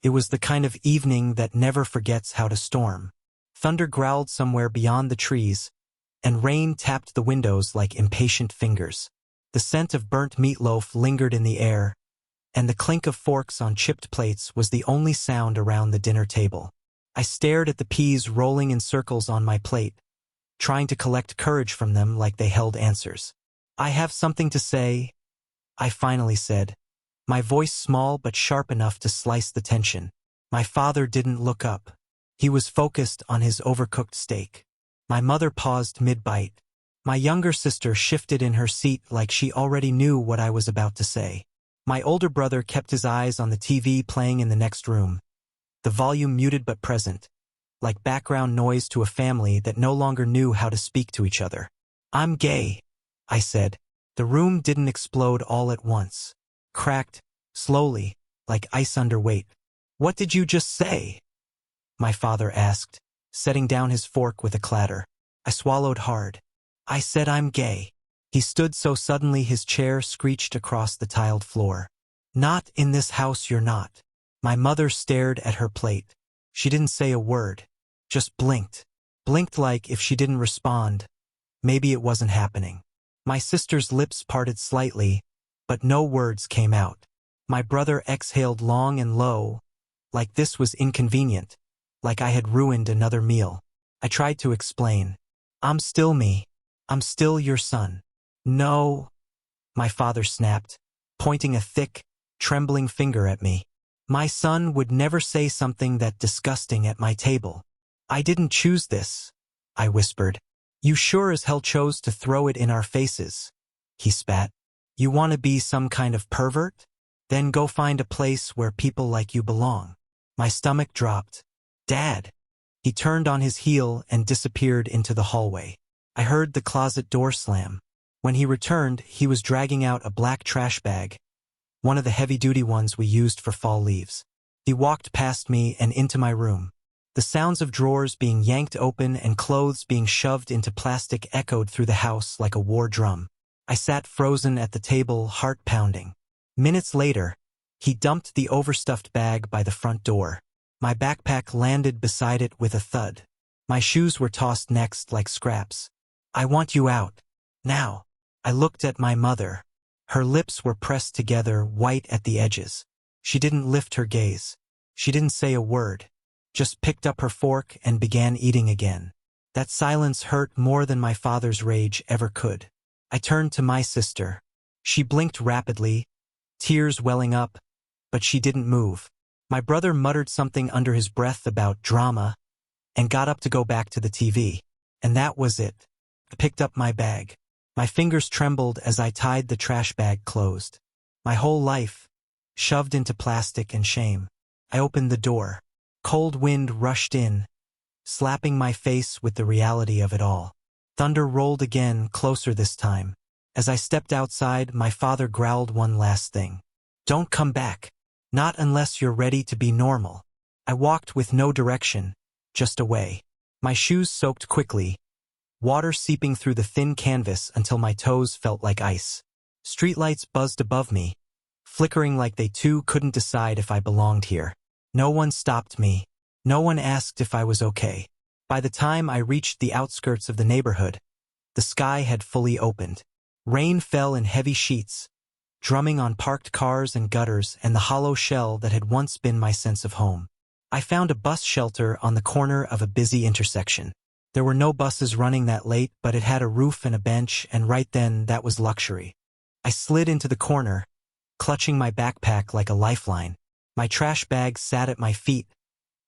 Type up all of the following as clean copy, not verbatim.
It was the kind of evening that never forgets how to storm. Thunder growled somewhere beyond the trees, and rain tapped the windows like impatient fingers. The scent of burnt meatloaf lingered in the air, and the clink of forks on chipped plates was the only sound around the dinner table. I stared at the peas rolling in circles on my plate, trying to collect courage from them like they held answers. "I have something to say," I finally said, my voice small but sharp enough to slice the tension. My father didn't look up. He was focused on his overcooked steak. My mother paused mid-bite. My younger sister shifted in her seat like she already knew what I was about to say. My older brother kept his eyes on the TV playing in the next room, the volume muted but present, like background noise to a family that no longer knew how to speak to each other. "I'm gay," I said. The room didn't explode all at once. Cracked, slowly, like ice under weight. "What did you just say?" my father asked, setting down his fork with a clatter. I swallowed hard. "I said I'm gay." He stood so suddenly his chair screeched across the tiled floor. "Not in this house, you're not." My mother stared at her plate. She didn't say a word, just blinked. Blinked like if she didn't respond, maybe it wasn't happening. My sister's lips parted slightly, but no words came out. My brother exhaled long and low, like this was inconvenient, like I had ruined another meal. I tried to explain. "I'm still me. I'm still your son." "No," my father snapped, pointing a thick, trembling finger at me. "My son would never say something that disgusting at my table." "I didn't choose this," I whispered. "You sure as hell chose to throw it in our faces," he spat. "You want to be some kind of pervert? Then go find a place where people like you belong." My stomach dropped. "Dad!" He turned on his heel and disappeared into the hallway. I heard the closet door slam. When he returned, he was dragging out a black trash bag, one of the heavy-duty ones we used for fall leaves. He walked past me and into my room. The sounds of drawers being yanked open and clothes being shoved into plastic echoed through the house like a war drum. I sat frozen at the table, heart pounding. Minutes later, he dumped the overstuffed bag by the front door. My backpack landed beside it with a thud. My shoes were tossed next like scraps. "I want you out. Now." I looked at my mother. Her lips were pressed together, white at the edges. She didn't lift her gaze. She didn't say a word, just picked up her fork and began eating again. That silence hurt more than my father's rage ever could. I turned to my sister. She blinked rapidly, tears welling up, but she didn't move. My brother muttered something under his breath about drama and got up to go back to the TV. And that was it. I picked up my bag. My fingers trembled as I tied the trash bag closed. My whole life, shoved into plastic and shame. I opened the door. Cold wind rushed in, slapping my face with the reality of it all. Thunder rolled again, closer this time. As I stepped outside, my father growled one last thing. "Don't come back. Not unless you're ready to be normal." I walked with no direction, just away. My shoes soaked quickly, water seeping through the thin canvas until my toes felt like ice. Streetlights buzzed above me, flickering like they too couldn't decide if I belonged here. No one stopped me. No one asked if I was okay. By the time I reached the outskirts of the neighborhood, the sky had fully opened. Rain fell in heavy sheets, drumming on parked cars and gutters and the hollow shell that had once been my sense of home. I found a bus shelter on the corner of a busy intersection. There were no buses running that late, but it had a roof and a bench, and right then that was luxury. I slid into the corner, clutching my backpack like a lifeline. My trash bag sat at my feet,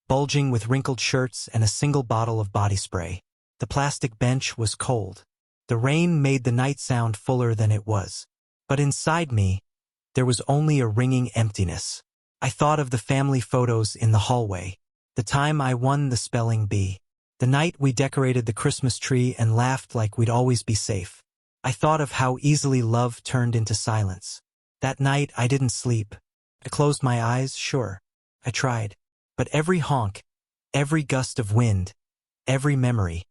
bulging with wrinkled shirts and a single bottle of body spray. The plastic bench was cold. The rain made the night sound fuller than it was. But inside me, there was only a ringing emptiness. I thought of the family photos in the hallway, the time I won the spelling bee, the night we decorated the Christmas tree and laughed like we'd always be safe. I thought of how easily love turned into silence. That night I didn't sleep. I closed my eyes, sure. I tried. But every honk, every gust of wind, every memory,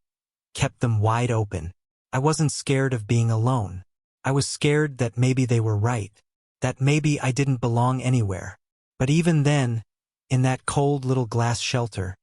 kept them wide open. I wasn't scared of being alone. I was scared that maybe they were right, that maybe I didn't belong anywhere. But even then, In that cold little glass shelter,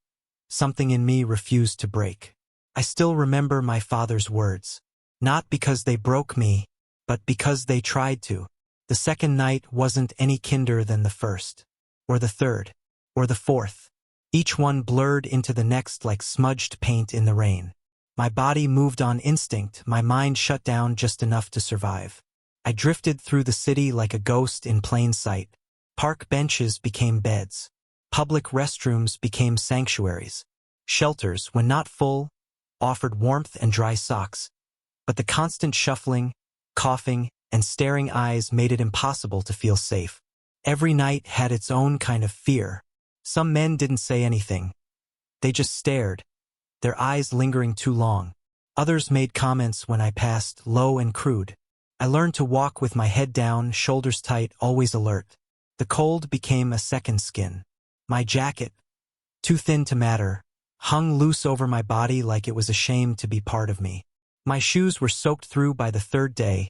something in me refused to break. I still remember my father's words. Not because they broke me, but because they tried to. The second night wasn't any kinder than the first, or the third, or the fourth. Each one blurred into the next like smudged paint in the rain. My body moved on instinct, my mind shut down just enough to survive. I drifted through the city like a ghost in plain sight. Park benches became beds. Public restrooms became sanctuaries. Shelters, when not full, offered warmth and dry socks. But the constant shuffling, coughing, and staring eyes made it impossible to feel safe. Every night had its own kind of fear. Some men didn't say anything. They just stared, their eyes lingering too long. Others made comments when I passed, low and crude. I learned to walk with my head down, shoulders tight, always alert. The cold became a second skin. My jacket, too thin to matter, hung loose over my body like it was ashamed to be part of me. My shoes were soaked through by the third day,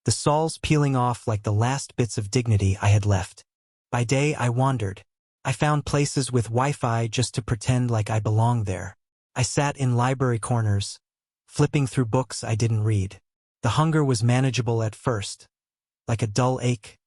the soles peeling off like the last bits of dignity I had left. By day I wandered. I found places with Wi-Fi just to pretend like I belonged there. I sat in library corners, flipping through books I didn't read. The hunger was manageable at first, like a dull ache,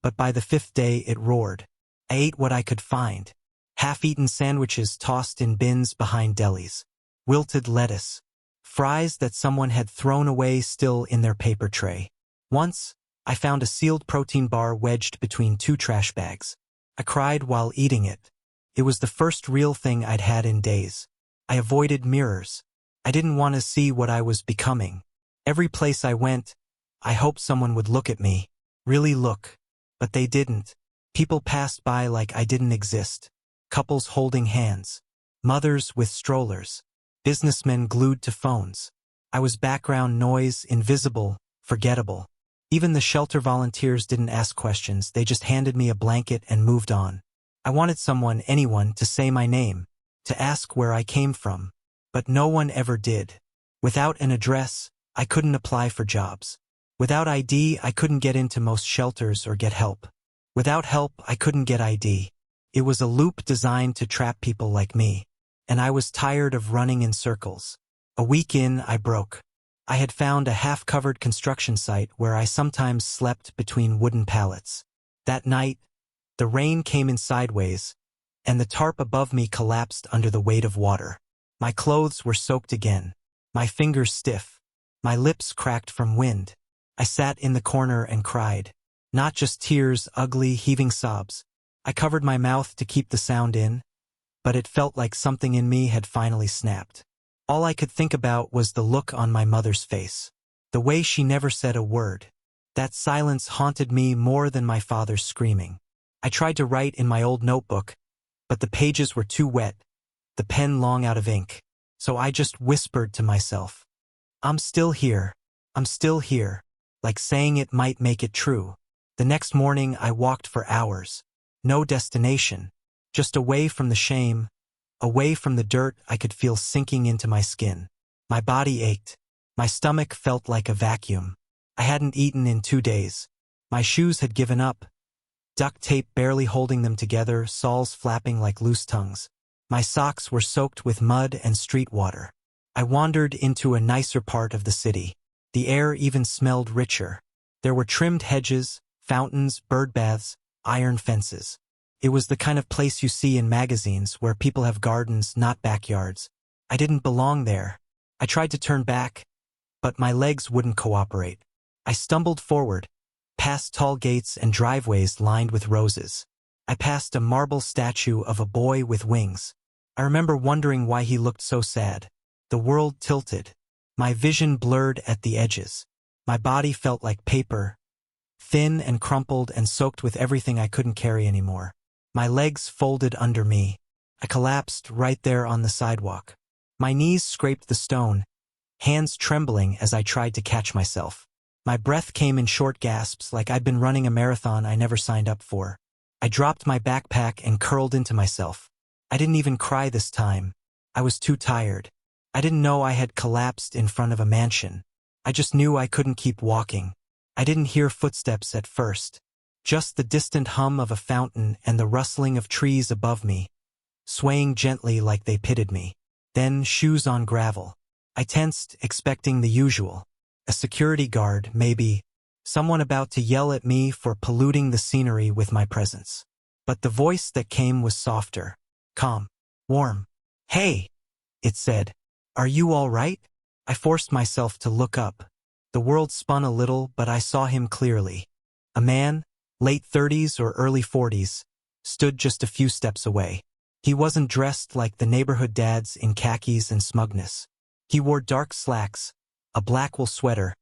but by the fifth day it roared. I ate what I could find. Half-eaten sandwiches tossed in bins behind delis. Wilted lettuce. Fries that someone had thrown away still in their paper tray. Once, I found a sealed protein bar wedged between two trash bags. I cried while eating it. It was the first real thing I'd had in days. I avoided mirrors. I didn't want to see what I was becoming. Every place I went, I hoped someone would look at me. Really look. But they didn't. People passed by like I didn't exist. Couples holding hands. Mothers with strollers. Businessmen glued to phones. I was background noise, invisible, forgettable. Even the shelter volunteers didn't ask questions, they just handed me a blanket and moved on. I wanted someone, anyone, to say my name, to ask where I came from. But no one ever did. Without an address, I couldn't apply for jobs. Without ID, I couldn't get into most shelters or get help. Without help, I couldn't get ID. It was a loop designed to trap people like me. And I was tired of running in circles. A week in, I broke. I had found a half-covered construction site where I sometimes slept between wooden pallets. That night, the rain came in sideways, and the tarp above me collapsed under the weight of water. My clothes were soaked again, my fingers stiff, my lips cracked from wind. I sat in the corner and cried. Not just tears, ugly, heaving sobs. I covered my mouth to keep the sound in, but it felt like something in me had finally snapped. All I could think about was the look on my mother's face. The way she never said a word. That silence haunted me more than my father's screaming. I tried to write in my old notebook, but the pages were too wet, the pen long out of ink. So I just whispered to myself, I'm still here, like saying it might make it true. The next morning I walked for hours. No destination, just away from the shame, away from the dirt I could feel sinking into my skin. My body ached. My stomach felt like a vacuum. I hadn't eaten in 2 days. My shoes had given up, duct tape barely holding them together, soles flapping like loose tongues. My socks were soaked with mud and street water. I wandered into a nicer part of the city. The air even smelled richer. There were trimmed hedges, fountains, bird baths, iron fences. It was the kind of place you see in magazines where people have gardens, not backyards. I didn't belong there. I tried to turn back, but my legs wouldn't cooperate. I stumbled forward, past tall gates and driveways lined with roses. I passed a marble statue of a boy with wings. I remember wondering why he looked so sad. The world tilted. My vision blurred at the edges. My body felt like paper, thin and crumpled and soaked with everything I couldn't carry anymore. My legs folded under me. I collapsed right there on the sidewalk. My knees scraped the stone, hands trembling as I tried to catch myself. My breath came in short gasps like I'd been running a marathon I never signed up for. I dropped my backpack and curled into myself. I didn't even cry this time. I was too tired. I didn't know I had collapsed in front of a mansion. I just knew I couldn't keep walking. I didn't hear footsteps at first. Just the distant hum of a fountain and the rustling of trees above me, swaying gently like they pitied me. Then shoes on gravel. I tensed, expecting the usual. A security guard, maybe. Someone about to yell at me for polluting the scenery with my presence. But the voice that came was softer, calm, warm. "Hey," it said. "Are you all right?" I forced myself to look up. The world spun a little, but I saw him clearly. A man, late 30s or early 40s, stood just a few steps away. He wasn't dressed like the neighborhood dads in khakis and smugness. He wore dark slacks, a black wool sweater,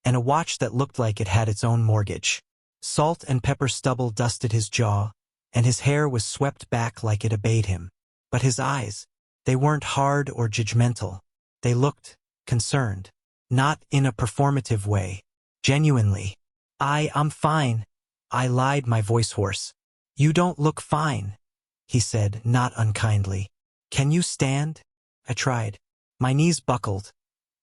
and a watch that looked like it had its own mortgage. Salt and pepper stubble dusted his jaw, and his hair was swept back like it obeyed him. But his eyes, they weren't hard or judgmental. They looked concerned. Not in a performative way. Genuinely. I'm fine." I lied, my voice hoarse. "You don't look fine," he said, not unkindly. "Can you stand?" I tried. My knees buckled,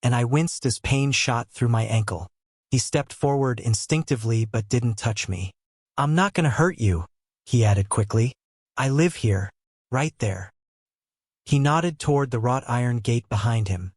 and I winced as pain shot through my ankle. He stepped forward instinctively but didn't touch me. "I'm not gonna hurt you," he added quickly. "I live here, right there." He nodded toward the wrought iron gate behind him,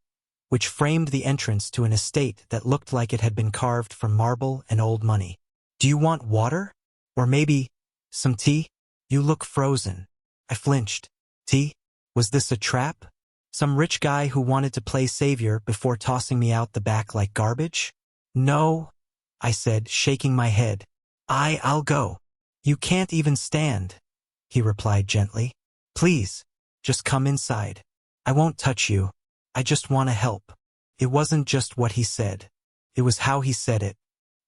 which framed the entrance to an estate that looked like it had been carved from marble and old money. "Do you want water? Or maybe some tea? You look frozen." I flinched. Tea? Was this a trap? Some rich guy who wanted to play savior before tossing me out the back like garbage? "No," I said, shaking my head. I'll go." "You can't even stand," he replied gently. "Please, just come inside. I won't touch you. I just want to help." It wasn't just what he said. It was how he said it.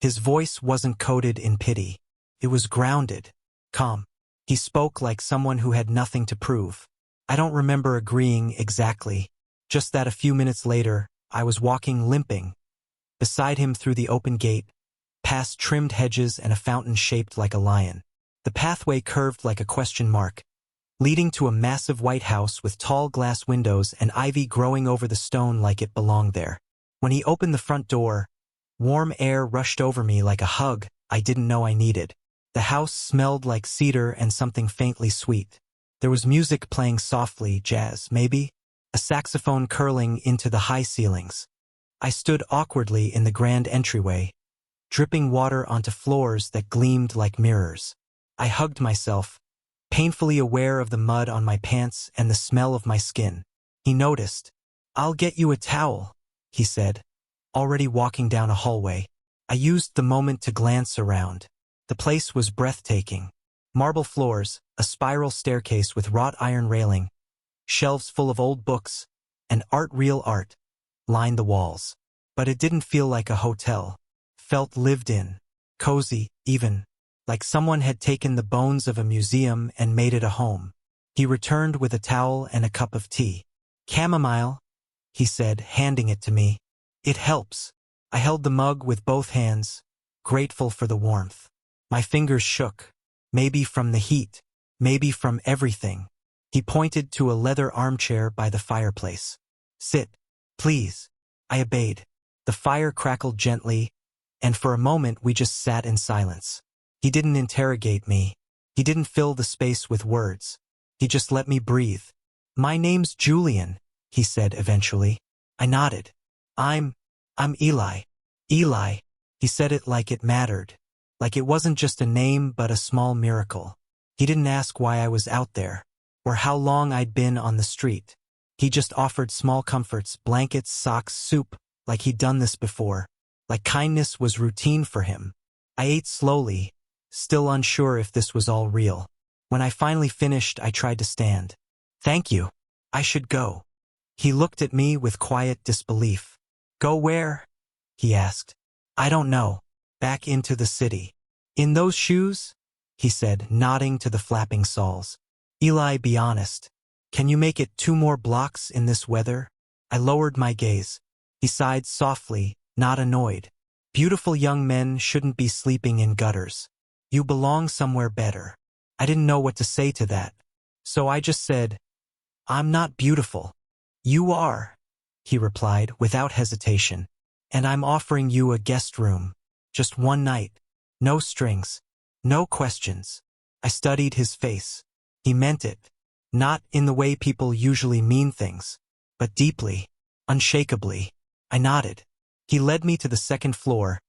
His voice wasn't coded in pity. It was grounded, calm. He spoke like someone who had nothing to prove. I don't remember agreeing exactly. Just that a few minutes later, I was walking limping beside him through the open gate, past trimmed hedges and a fountain shaped like a lion. The pathway curved like a question mark, leading to a massive white house with tall glass windows and ivy growing over the stone like it belonged there. When he opened the front door, warm air rushed over me like a hug I didn't know I needed. The house smelled like cedar and something faintly sweet. There was music playing softly, jazz, maybe, a saxophone curling into the high ceilings. I stood awkwardly in the grand entryway, dripping water onto floors that gleamed like mirrors. I hugged myself, painfully aware of the mud on my pants and the smell of my skin. He noticed. "I'll get you a towel," he said, already walking down a hallway. I used the moment to glance around. The place was breathtaking. Marble floors, a spiral staircase with wrought iron railing, shelves full of old books, and real art, lined the walls. But it didn't feel like a hotel. Felt lived in, cozy, even, like someone had taken the bones of a museum and made it a home. He returned with a towel and a cup of tea. "Chamomile," he said, handing it to me. "It helps." I held the mug with both hands, grateful for the warmth. My fingers shook, maybe from the heat, maybe from everything. He pointed to a leather armchair by the fireplace. "Sit, please." I obeyed. The fire crackled gently, and for a moment we just sat in silence. He didn't interrogate me. He didn't fill the space with words. He just let me breathe. "My name's Julian," he said eventually. I nodded. I'm Eli." "Eli." He said it like it mattered. Like it wasn't just a name but a small miracle. He didn't ask why I was out there, or how long I'd been on the street. He just offered small comforts, blankets, socks, soup, like he'd done this before. Like kindness was routine for him. I ate slowly, still unsure if this was all real. When I finally finished, I tried to stand. "Thank you. I should go." He looked at me with quiet disbelief. "Go where?" he asked. "I don't know. Back into the city." "In those shoes?" he said, nodding to the flapping soles. "Eli, be honest. Can you make it 2 more blocks in this weather?" I lowered my gaze. He sighed softly, not annoyed. "Beautiful young men shouldn't be sleeping in gutters. You belong somewhere better." I didn't know what to say to that, so I just said, "I'm not beautiful." "You are," he replied without hesitation. "And I'm offering you a guest room. Just one night. No strings." No questions. I studied his face. He meant it. Not in the way people usually mean things, but deeply, unshakably. I nodded. He led me to the second floor,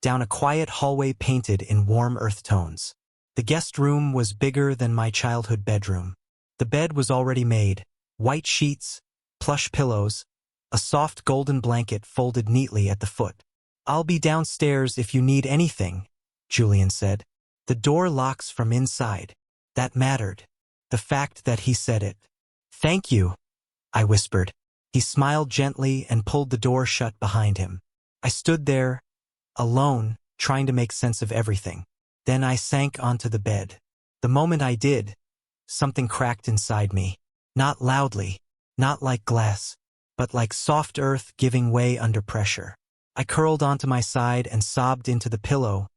down a quiet hallway painted in warm earth tones. The guest room was bigger than my childhood bedroom. The bed was already made, white sheets, plush pillows, a soft golden blanket folded neatly at the foot. "I'll be downstairs if you need anything," Julian said. "The door locks from inside." That mattered. The fact that he said it. "Thank you," I whispered. He smiled gently and pulled the door shut behind him. I stood there, alone, trying to make sense of everything. Then I sank onto the bed. The moment I did, something cracked inside me. Not loudly, not like glass, but like soft earth giving way under pressure. I curled onto my side and sobbed into the pillow,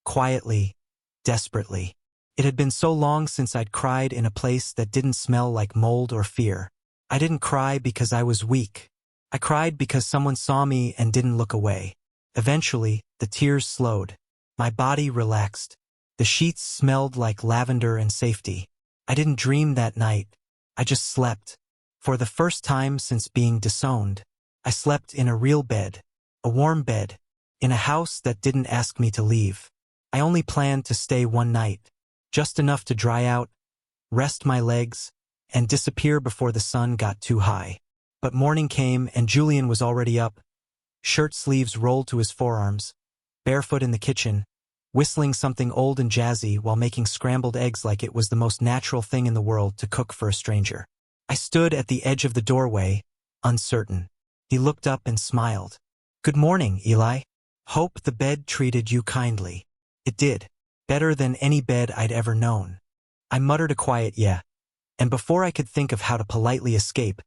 quietly, desperately. It had been so long since I'd cried in a place that didn't smell like mold or fear. I didn't cry because I was weak. I cried because someone saw me and didn't look away. Eventually, the tears slowed. My body relaxed. The sheets smelled like lavender and safety. I didn't dream that night. I just slept. For the first time since being disowned, I slept in a real bed, a warm bed, in a house that didn't ask me to leave. I only planned to stay one night, just enough to dry out, rest my legs, and disappear before the sun got too high. But morning came and Julian was already up, shirt sleeves rolled to his forearms, barefoot in the kitchen, whistling something old and jazzy while making scrambled eggs like it was the most natural thing in the world to cook for a stranger. I stood at the edge of the doorway, uncertain. He looked up and smiled. "Good morning, Eli. Hope the bed treated you kindly." It did. Better than any bed I'd ever known. I muttered a quiet yeah, and before I could think of how to politely escape,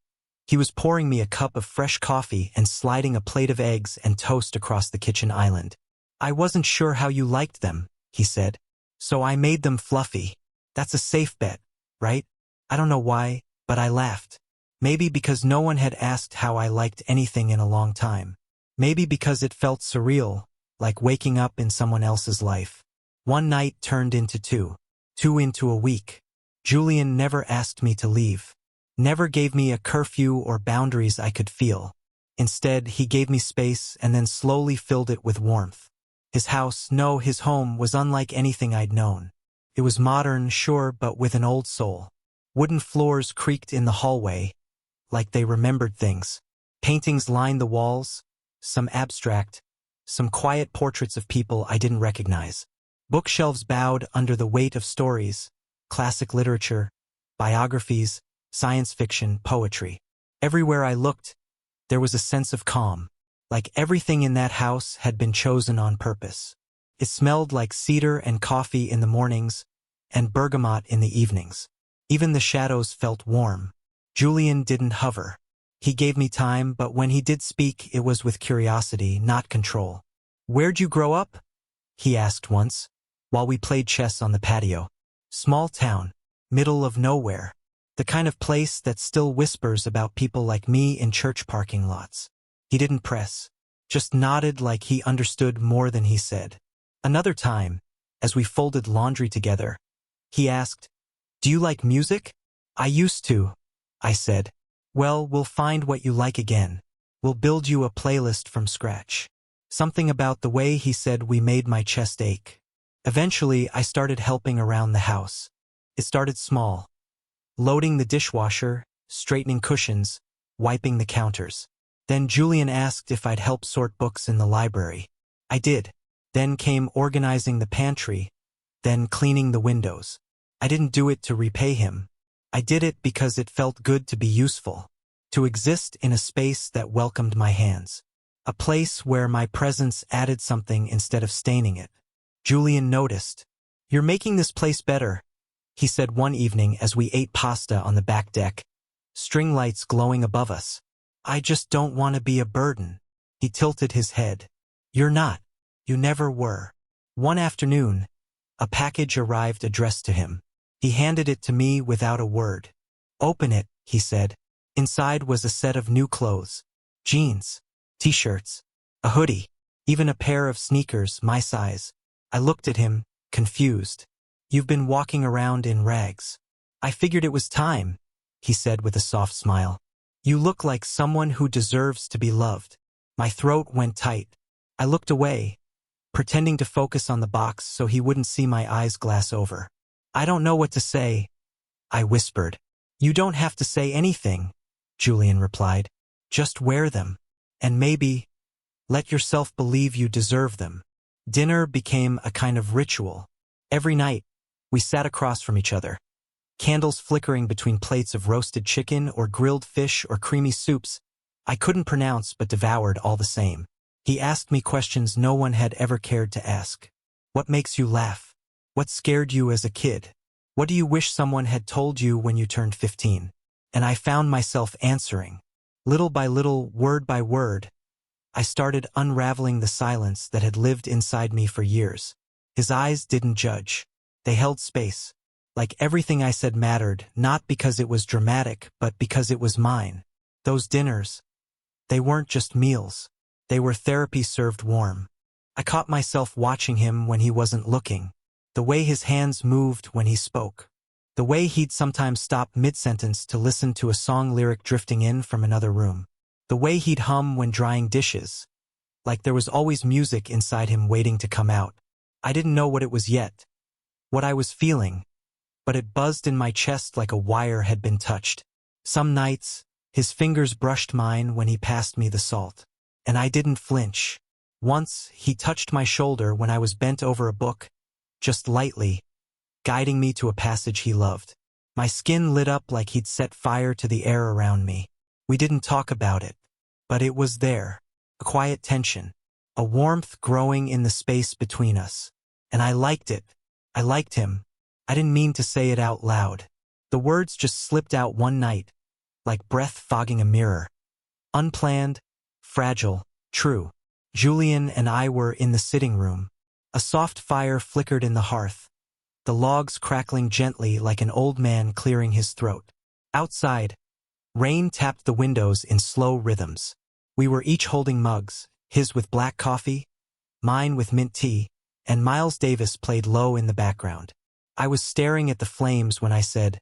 he was pouring me a cup of fresh coffee and sliding a plate of eggs and toast across the kitchen island. "I wasn't sure how you liked them," he said, "so I made them fluffy. That's a safe bet, right?" I don't know why, but I laughed. Maybe because no one had asked how I liked anything in a long time. Maybe because it felt surreal, like waking up in someone else's life. One night turned into two into a week. Julian never asked me to leave. Never gave me a curfew or boundaries I could feel. Instead, he gave me space and then slowly filled it with warmth. His house, no, his home, was unlike anything I'd known. It was modern, sure, but with an old soul. Wooden floors creaked in the hallway, like they remembered things. Paintings lined the walls, some abstract, some quiet portraits of people I didn't recognize. Bookshelves bowed under the weight of stories, classic literature, biographies, science fiction, poetry. Everywhere I looked, there was a sense of calm, like everything in that house had been chosen on purpose. It smelled like cedar and coffee in the mornings, and bergamot in the evenings. Even the shadows felt warm. Julian didn't hover. He gave me time, but when he did speak, it was with curiosity, not control. "Where'd you grow up?" he asked once, while we played chess on the patio. "Small town, middle of nowhere. The kind of place that still whispers about people like me in church parking lots." He didn't press, just nodded like he understood more than he said. Another time, as we folded laundry together, he asked, "Do you like music?" "I used to," I said. "Well, we'll find what you like again. We'll build you a playlist from scratch." Something about the way he said we made my chest ache. Eventually, I started helping around the house. It started small. Loading the dishwasher, straightening cushions, wiping the counters. Then Julian asked if I'd help sort books in the library. I did. Then came organizing the pantry, then cleaning the windows. I didn't do it to repay him. I did it because it felt good to be useful, to exist in a space that welcomed my hands. A place where my presence added something instead of staining it. Julian noticed. "You're making this place better," he said one evening as we ate pasta on the back deck, string lights glowing above us. "I just don't want to be a burden." He tilted his head. "You're not. You never were." One afternoon, a package arrived addressed to him. He handed it to me without a word. "Open it," he said. Inside was a set of new clothes. Jeans, t-shirts, a hoodie, even a pair of sneakers my size. I looked at him, confused. "You've been walking around in rags." "I figured it was time," he said with a soft smile. "You look like someone who deserves to be loved." My throat went tight. I looked away, pretending to focus on the box so he wouldn't see my eyes glass over. "I don't know what to say," I whispered. "You don't have to say anything," Julian replied. "Just wear them. And maybe let yourself believe you deserve them." Dinner became a kind of ritual. Every night, we sat across from each other, candles flickering between plates of roasted chicken or grilled fish or creamy soups I couldn't pronounce but devoured all the same. He asked me questions no one had ever cared to ask. What makes you laugh? What scared you as a kid? What do you wish someone had told you when you turned 15? And I found myself answering. Little by little, word by word, I started unraveling the silence that had lived inside me for years. His eyes didn't judge. They held space. Like everything I said mattered, not because it was dramatic, but because it was mine. Those dinners, they weren't just meals. They were therapy served warm. I caught myself watching him when he wasn't looking. The way his hands moved when he spoke. The way he'd sometimes stop mid-sentence to listen to a song lyric drifting in from another room. The way he'd hum when drying dishes. Like there was always music inside him waiting to come out. I didn't know what it was yet, what I was feeling, but it buzzed in my chest like a wire had been touched. Some nights, his fingers brushed mine when he passed me the salt. And I didn't flinch. Once, he touched my shoulder when I was bent over a book, just lightly, guiding me to a passage he loved. My skin lit up like he'd set fire to the air around me. We didn't talk about it, but it was there, a quiet tension, a warmth growing in the space between us. And I liked it. I liked him. I didn't mean to say it out loud. The words just slipped out one night, like breath fogging a mirror. Unplanned, fragile, true. Julian and I were in the sitting room. A soft fire flickered in the hearth, the logs crackling gently like an old man clearing his throat. Outside, rain tapped the windows in slow rhythms. We were each holding mugs, his with black coffee, mine with mint tea, and Miles Davis played low in the background. I was staring at the flames when I said,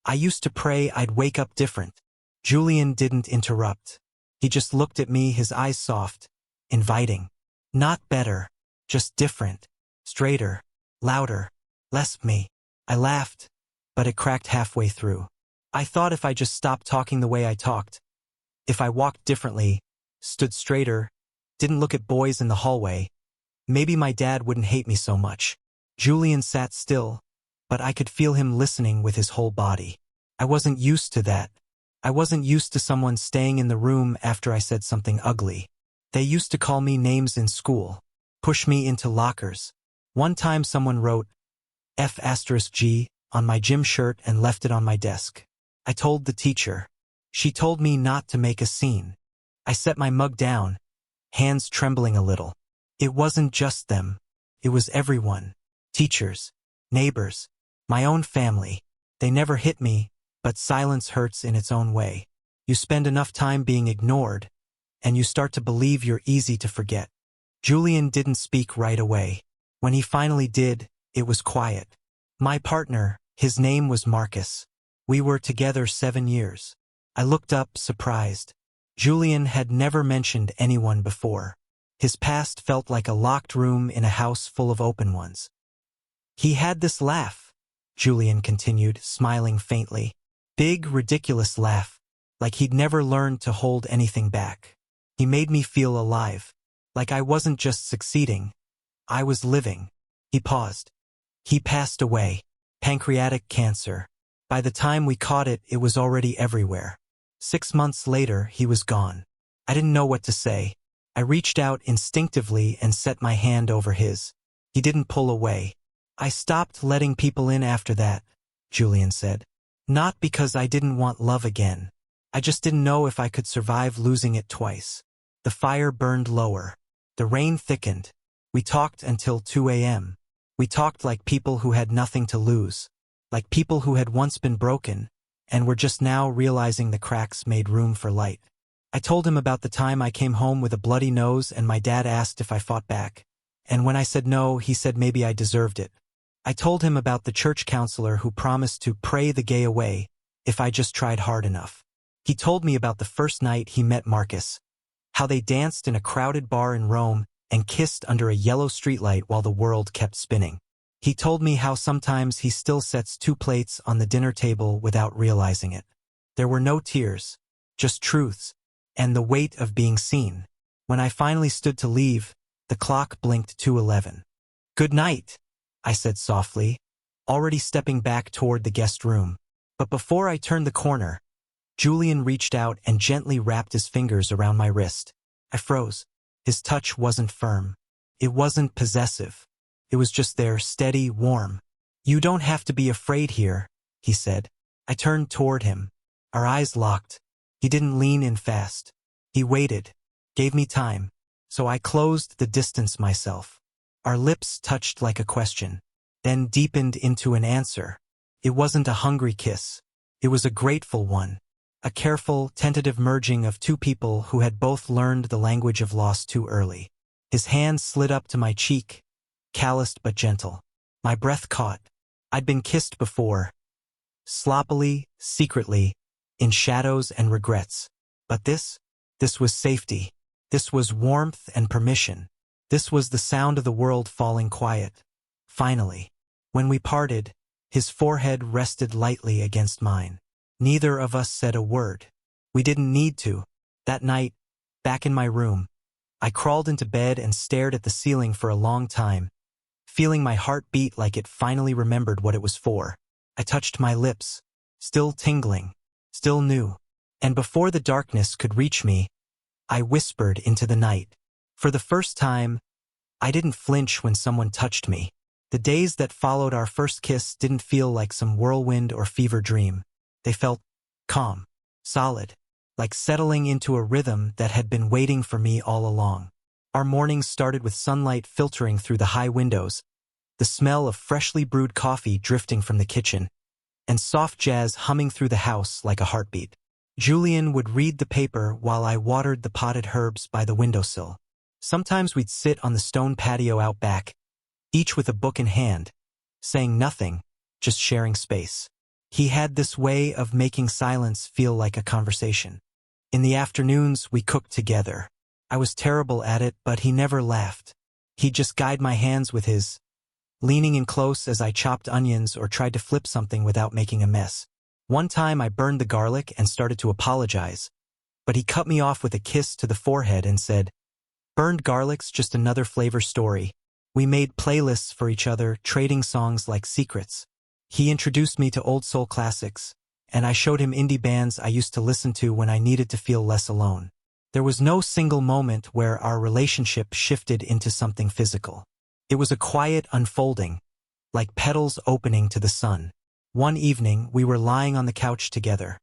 "I used to pray I'd wake up different." Julian didn't interrupt. He just looked at me, his eyes soft, inviting. Not better, just different, straighter, louder, less me. I laughed, but it cracked halfway through. I thought if I just stopped talking the way I talked, if I walked differently, stood straighter, didn't look at boys in the hallway, maybe my dad wouldn't hate me so much. Julian sat still, but I could feel him listening with his whole body. I wasn't used to that. I wasn't used to someone staying in the room after I said something ugly. They used to call me names in school, push me into lockers. One time someone wrote F*G on my gym shirt and left it on my desk. I told the teacher. She told me not to make a scene. I set my mug down, hands trembling a little. It wasn't just them. It was everyone. Teachers, neighbors, my own family. They never hit me, but silence hurts in its own way. You spend enough time being ignored, and you start to believe you're easy to forget. Julian didn't speak right away. When he finally did, it was quiet. My partner, his name was Marcus. We were together 7 years. I looked up, surprised. Julian had never mentioned anyone before. His past felt like a locked room in a house full of open ones. He had this laugh, Julian continued, smiling faintly. Big, ridiculous laugh, like he'd never learned to hold anything back. He made me feel alive, like I wasn't just succeeding, I was living. He paused. He passed away. Pancreatic cancer. By the time we caught it, it was already everywhere. 6 months later, he was gone. I didn't know what to say. I reached out instinctively and set my hand over his. He didn't pull away. I stopped letting people in after that, Julian said. Not because I didn't want love again. I just didn't know if I could survive losing it twice. The fire burned lower. The rain thickened. We talked until 2 a.m. We talked like people who had nothing to lose, like people who had once been broken, and were just now realizing the cracks made room for light. I told him about the time I came home with a bloody nose and my dad asked if I fought back, And when I said no, he said maybe I deserved it. I told him about the church counselor who promised to pray the gay away if I just tried hard enough. He told me about the first night he met Marcus, how they danced in a crowded bar in Rome and kissed under a yellow streetlight while the world kept spinning. He told me how sometimes he still sets 2 plates on the dinner table without realizing it. There were no tears, just truths, and the weight of being seen. When I finally stood to leave, the clock blinked 2:11. "Good night," I said softly, already stepping back toward the guest room. But before I turned the corner, Julian reached out and gently wrapped his fingers around my wrist. I froze. His touch wasn't firm. It wasn't possessive. It was just there, steady, warm. "You don't have to be afraid here," he said. I turned toward him. Our eyes locked. He didn't lean in fast. He waited, gave me time, so I closed the distance myself. Our lips touched like a question, then deepened into an answer. It wasn't a hungry kiss. It was a grateful one. A careful, tentative merging of 2 people who had both learned the language of loss too early. His hand slid up to my cheek, calloused but gentle. My breath caught. I'd been kissed before, sloppily, secretly, in shadows and regrets. But this was safety. This was warmth and permission. This was the sound of the world falling quiet. Finally, when we parted, his forehead rested lightly against mine. Neither of us said a word. We didn't need to. That night, back in my room, I crawled into bed and stared at the ceiling for a long time, feeling my heart beat like it finally remembered what it was for. I touched my lips, still tingling, still new. And before the darkness could reach me, I whispered into the night. For the first time, I didn't flinch when someone touched me. The days that followed our first kiss didn't feel like some whirlwind or fever dream. They felt calm, solid, like settling into a rhythm that had been waiting for me all along. Our mornings started with sunlight filtering through the high windows, the smell of freshly brewed coffee drifting from the kitchen, and soft jazz humming through the house like a heartbeat. Julian would read the paper while I watered the potted herbs by the windowsill. Sometimes we'd sit on the stone patio out back, each with a book in hand, saying nothing, just sharing space. He had this way of making silence feel like a conversation. In the afternoons, we cooked together. I was terrible at it, but he never laughed. He'd just guide my hands with his, leaning in close as I chopped onions or tried to flip something without making a mess. One time I burned the garlic and started to apologize, but he cut me off with a kiss to the forehead and said, "Burned garlic's just another flavor story." We made playlists for each other, trading songs like secrets. He introduced me to old soul classics, and I showed him indie bands I used to listen to when I needed to feel less alone. There was no single moment where our relationship shifted into something physical. It was a quiet unfolding, like petals opening to the sun. One evening, we were lying on the couch together,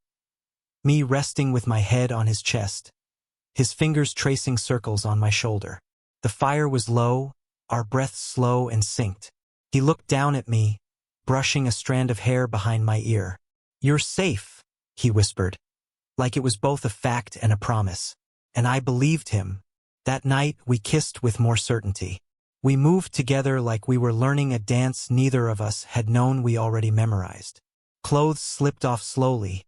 me resting with my head on his chest, his fingers tracing circles on my shoulder. The fire was low, our breaths slow and synced. He looked down at me, brushing a strand of hair behind my ear. "You're safe," he whispered, like it was both a fact and a promise. And I believed him. That night, we kissed with more certainty. We moved together like we were learning a dance neither of us had known we already memorized. Clothes slipped off slowly,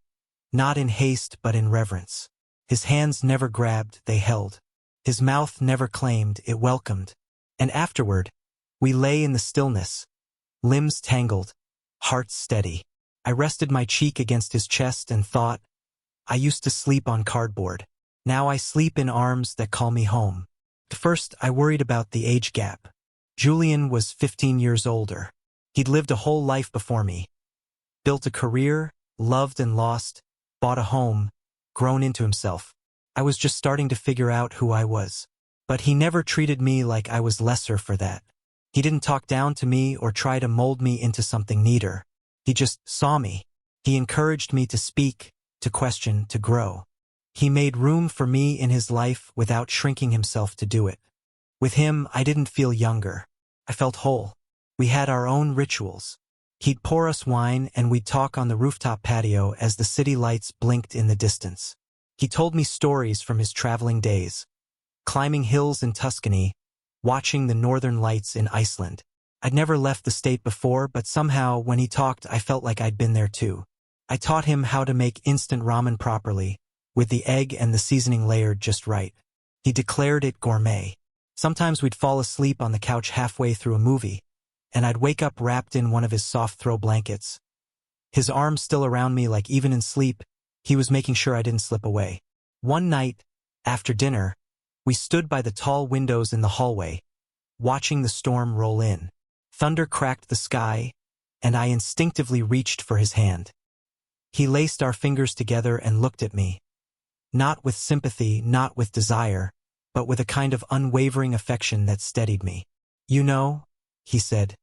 not in haste but in reverence. His hands never grabbed, they held. His mouth never claimed, it welcomed. And afterward, we lay in the stillness, limbs tangled, hearts steady. I rested my cheek against his chest and thought, I used to sleep on cardboard. Now I sleep in arms that call me home. At first, I worried about the age gap. Julian was 15 years older. He'd lived a whole life before me. Built a career, loved and lost, bought a home, grown into himself. I was just starting to figure out who I was. But he never treated me like I was lesser for that. He didn't talk down to me or try to mold me into something neater. He just saw me. He encouraged me to speak, to question, to grow. He made room for me in his life without shrinking himself to do it. With him, I didn't feel younger. I felt whole. We had our own rituals. He'd pour us wine and we'd talk on the rooftop patio as the city lights blinked in the distance. He told me stories from his traveling days. Climbing hills in Tuscany, watching the northern lights in Iceland. I'd never left the state before, but somehow, when he talked, I felt like I'd been there too. I taught him how to make instant ramen properly, with the egg and the seasoning layered just right. He declared it gourmet. Sometimes we'd fall asleep on the couch halfway through a movie, and I'd wake up wrapped in one of his soft throw blankets. His arms still around me, like even in sleep, he was making sure I didn't slip away. One night, after dinner, we stood by the tall windows in the hallway, watching the storm roll in. Thunder cracked the sky, and I instinctively reached for his hand. He laced our fingers together and looked at me. Not with sympathy, not with desire, but with a kind of unwavering affection that steadied me. "You know," he said,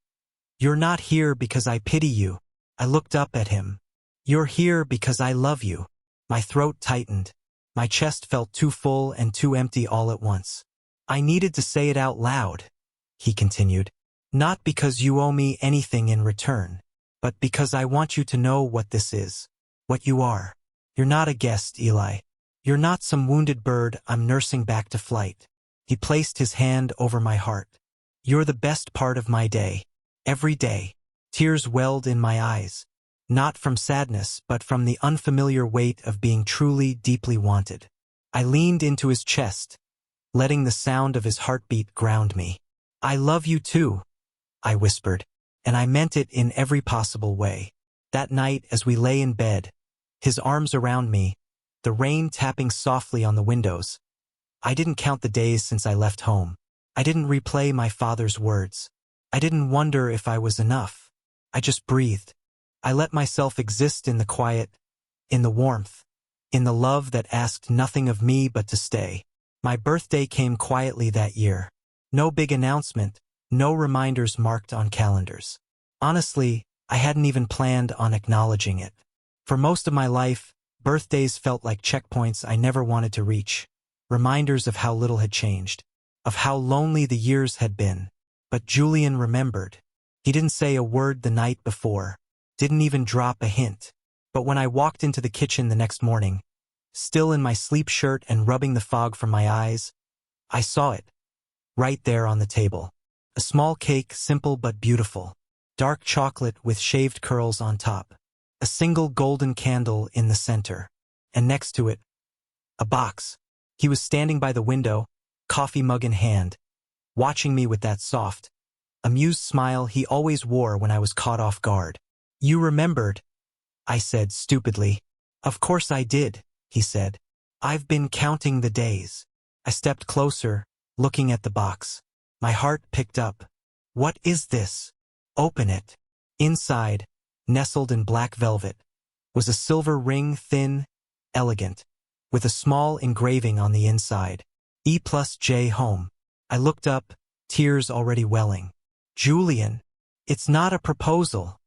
"you're not here because I pity you." I looked up at him. "You're here because I love you." My throat tightened. My chest felt too full and too empty all at once. "I needed to say it out loud," he continued. "Not because you owe me anything in return, but because I want you to know what this is, what you are. You're not a guest, Eli. You're not some wounded bird I'm nursing back to flight." He placed his hand over my heart. "You're the best part of my day. Every day." Tears welled in my eyes, not from sadness but from the unfamiliar weight of being truly, deeply wanted. I leaned into his chest, letting the sound of his heartbeat ground me. "I love you too," I whispered, and I meant it in every possible way. That night, as we lay in bed, his arms around me, the rain tapping softly on the windows, I didn't count the days since I left home. I didn't replay my father's words. I didn't wonder if I was enough. I just breathed. I let myself exist in the quiet, in the warmth, in the love that asked nothing of me but to stay. My birthday came quietly that year. No big announcement, no reminders marked on calendars. Honestly, I hadn't even planned on acknowledging it. For most of my life, birthdays felt like checkpoints I never wanted to reach, reminders of how little had changed, of how lonely the years had been. But Julian remembered. He didn't say a word the night before, didn't even drop a hint. But when I walked into the kitchen the next morning, still in my sleep shirt and rubbing the fog from my eyes, I saw it, right there on the table. A small cake, simple but beautiful. Dark chocolate with shaved curls on top. A single golden candle in the center. And next to it, a box. He was standing by the window, coffee mug in hand, watching me with that soft, amused smile he always wore when I was caught off guard. "You remembered," I said stupidly. "Of course I did," he said. "I've been counting the days." I stepped closer, looking at the box. My heart picked up. "What is this?" "Open it." Inside, nestled in black velvet, was a silver ring, thin, elegant, with a small engraving on the inside. E+J home. I looked up, tears already welling. "Julian, it's not a proposal,"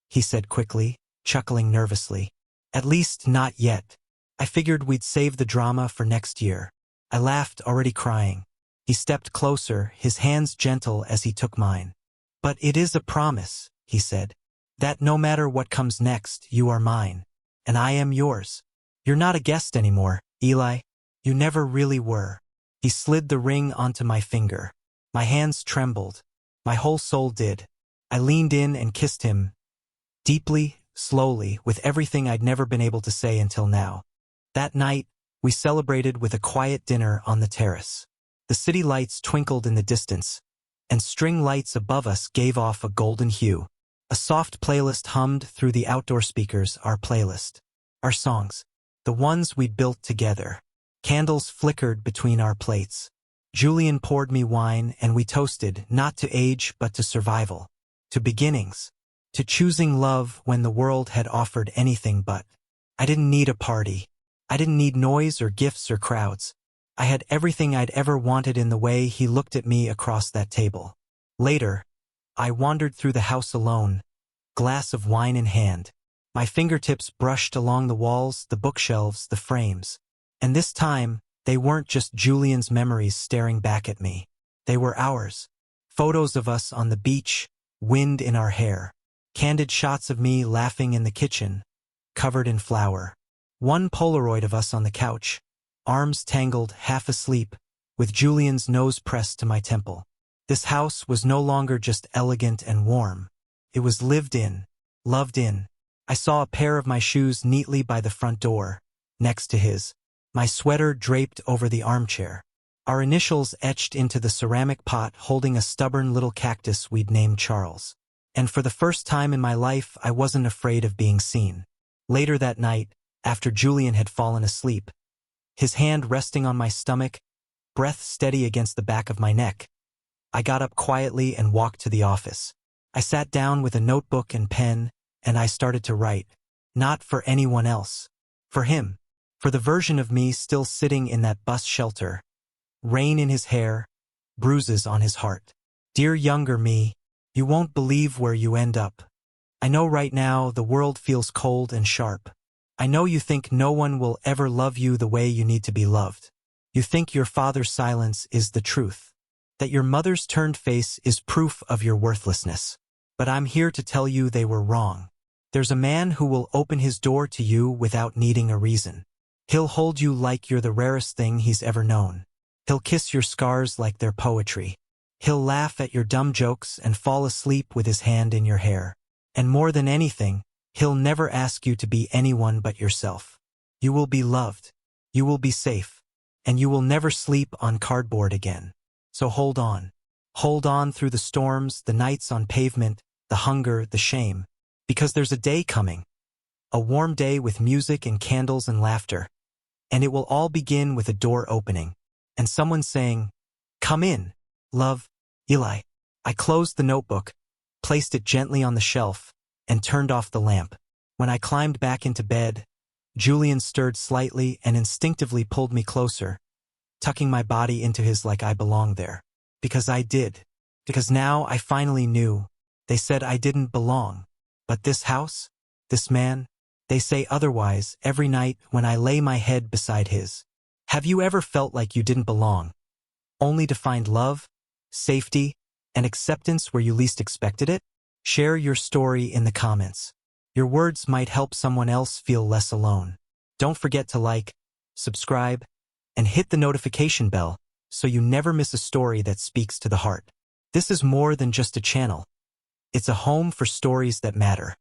he said quickly, chuckling nervously. "At least not yet. I figured we'd save the drama for next year." I laughed, already crying. He stepped closer, his hands gentle as he took mine. "But it is a promise," he said, "that no matter what comes next, you are mine, and I am yours. You're not a guest anymore, Eli. You never really were." He slid the ring onto my finger. My hands trembled. My whole soul did. I leaned in and kissed him, deeply, slowly, with everything I'd never been able to say until now. That night, we celebrated with a quiet dinner on the terrace. The city lights twinkled in the distance, and string lights above us gave off a golden hue. A soft playlist hummed through the outdoor speakers, our playlist. Our songs. The ones we'd built together. Candles flickered between our plates. Julian poured me wine, and we toasted, not to age but to survival. To beginnings. To choosing love when the world had offered anything but. I didn't need a party. I didn't need noise or gifts or crowds. I had everything I'd ever wanted in the way he looked at me across that table. Later, I wandered through the house alone, glass of wine in hand. My fingertips brushed along the walls, the bookshelves, the frames. And this time, they weren't just Julian's memories staring back at me. They were ours. Photos of us on the beach, wind in our hair. Candid shots of me laughing in the kitchen, covered in flour. One Polaroid of us on the couch, arms tangled, half asleep, with Julian's nose pressed to my temple. This house was no longer just elegant and warm. It was lived in, loved in. I saw a pair of my shoes neatly by the front door, next to his. My sweater draped over the armchair. Our initials etched into the ceramic pot holding a stubborn little cactus we'd named Charles. And for the first time in my life, I wasn't afraid of being seen. Later that night, after Julian had fallen asleep, his hand resting on my stomach, breath steady against the back of my neck, I got up quietly and walked to the office. I sat down with a notebook and pen, and I started to write. Not for anyone else. For him. For the version of me still sitting in that bus shelter. Rain in his hair, bruises on his heart. Dear younger me, you won't believe where you end up. I know right now the world feels cold and sharp. I know you think no one will ever love you the way you need to be loved. You think your father's silence is the truth. That your mother's turned face is proof of your worthlessness. But I'm here to tell you they were wrong. There's a man who will open his door to you without needing a reason. He'll hold you like you're the rarest thing he's ever known. He'll kiss your scars like they're poetry. He'll laugh at your dumb jokes and fall asleep with his hand in your hair. And more than anything, he'll never ask you to be anyone but yourself. You will be loved. You will be safe. And you will never sleep on cardboard again. So hold on. Hold on through the storms, the nights on pavement, the hunger, the shame. Because there's a day coming. A warm day with music and candles and laughter. And it will all begin with a door opening. And someone saying, "Come in, love, Eli." I closed the notebook, placed it gently on the shelf, and turned off the lamp. When I climbed back into bed, Julian stirred slightly and instinctively pulled me closer, tucking my body into his like I belonged there. Because I did. Because now I finally knew. They said I didn't belong. But this house, this man, they say otherwise every night when I lay my head beside his. Have you ever felt like you didn't belong? Only to find love, safety, and acceptance where you least expected it? Share your story in the comments. Your words might help someone else feel less alone. Don't forget to like, subscribe, and hit the notification bell so you never miss a story that speaks to the heart. This is more than just a channel. It's a home for stories that matter.